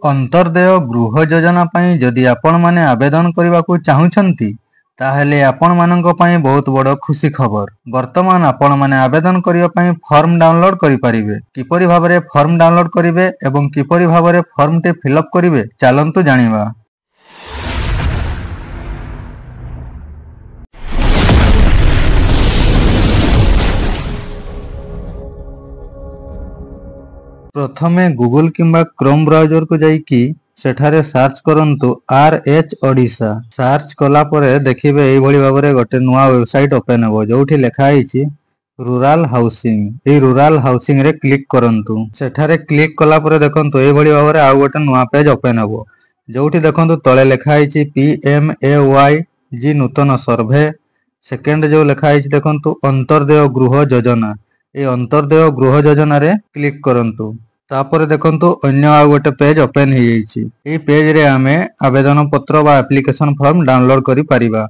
अंतर्देय गृह योजना पई जदि आपण माने आवेदन करबाकू चाहुछंती ताहेले आपण माननक पई बहुत बड़ खुशी खबर। वर्तमान आपण माने आवेदन करिया पई फॉर्म डाउनलोड करि परिबे। किपरि भाबरे फॉर्म डाउनलोड करिवे एवं किपरि भाबरे फॉर्म टे फिलअप करिवे चलंतु जानिबा। प्रथमे गूगल किंबा क्रोम ब्राउजर को जाइकी सेठारे सर्च करंतु RH ओडिशा। सर्च कला परे देखिबे एई भली भाबरे गोटे नुवा वेबसाइट ओपन हेबो जोठी लेखा आइछि रूरल हाउसिंग। ए रूरल हाउसिंग रे क्लिक करंतु। सेठारे क्लिक कला परे देखंतु एई भली भाबरे आ गोटे नुवा पेज ओपन हेबो जोठी देखंतु तळे लेखा आइछि PMAY जी नूतन सर्वे। सेकंड जो लेखा आइछि देखंतु अंतर्देय गृह योजना। ए अंतर्देय गृह योजना रे क्लिक करंतु। तापर देखंतु अन्य आ गोटे पेज ओपन हो जाइछि। ए पेज रे आमे आवेदन पत्र बा एप्लिकेशन फॉर्म डाउनलोड करि परिबा।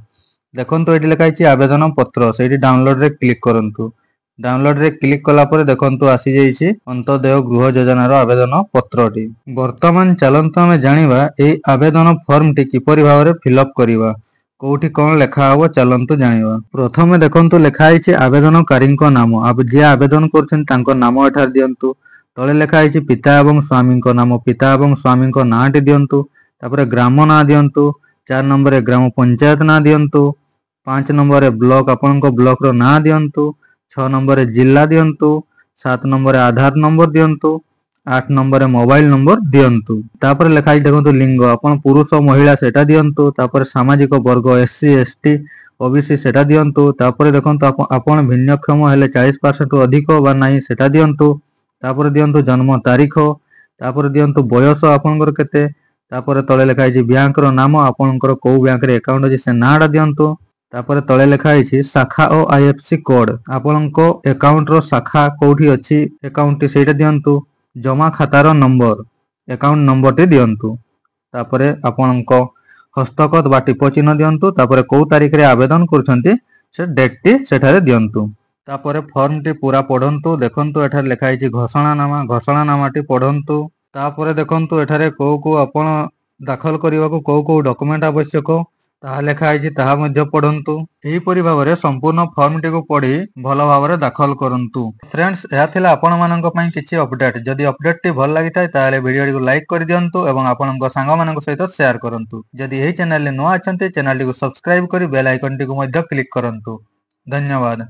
देखंतु एठी लिखा आइछि आवेदन पत्र सेठी डाउनलोड रे क्लिक करंतु। डाउनलोड रे क्लिक कला परे देखंतु आसी जाइछि अंतर्देय गृह योजना रो आवेदन पत्रटी। वर्तमान चलंतु आमे जानिबा ए आवेदन फॉर्म टी किपरि भाबरे फिलअप करिबा। कोठी कोन लेखा हबो चलंतु जानिबा। प्रथमे देखंतु लेखा आइछि आवेदनकारीको नाम। अब जे आवेदन करछन तांको नाम एठार दियंतु। तळे लेखा आइछि पिता एवं स्वामी को नाम। पिता एवं स्वामी को नाटी दियंतु। तापरे ग्राम ना दियंतु। 4 नंबर रे ग्राम पंचायत ना दियंतु। 5 नंबर रे ब्लॉक आपनको ब्लॉक रो ना दियंतु। 6 नंबर रे जिल्ला दियंतु। 7 नंबर रे आधार नंबर दियंतु। 8 नंबर रे मोबाइल नंबर दियंतु। तापरे लेखा आइछि देखंतु लिंग आपण पुरुष महिला सेटा दियंतु। तापरे सामाजिक वर्ग SC ST OBC सेटा दियंतु। तापरे देखंतु आपण भिन्नक्षम हेले 40% रु अधिक बा नाही सेटा दियंतु। तापर दियंतु जन्म तारीख। तापर दियंतु बयस आपनकर केते। तापर तळे लेखा आइछि बैंक रो नाम आपनकर को बैंक रे अकाउंट अछि से नाडा दियंतु। तापर तळे लेखा आइछि शाखा ओ IFSC कोड। आपनको अकाउंट रो शाखा कोठी अछि अकाउंट सेटा दियंतु। जमा खाता रो नंबर अकाउंट नंबर टे दियंतु। तापर आपनको हस्तखत बा टिप चिन्ह दियंतु। तापर को तारीख रे आवेदन करछंती से डेट टी सेठारे दियंतु। तापर फॉर्म टी पूरा पढंतु। देखंतु एठार लेखा आइछि घोषणानामा टी पढंतु। तापर देखंतु एठारे को आपण दाखल करिवाको को डॉक्यूमेंट आवश्यक ताहा लेखा आइछि ताहा मध्ये पढंतु। एही परि भाबरे संपूर्ण फॉर्म टी को पढी भलो भाबरे दाखल करंतु। फ्रेंड्स एहा थिला आपण माननक पई किछि अपडेट। जदि अपडेट टी भल लागिताय ताले वीडियो को लाइक कर दियंतु एवं आपनक सांग माननक सहित शेयर करंतु। जदि एही चैनल ले नुवा अछंती चैनल टी को सब्सक्राइब करी बेल आइकन टी को मध्ये क्लिक करंतु। धन्यवाद।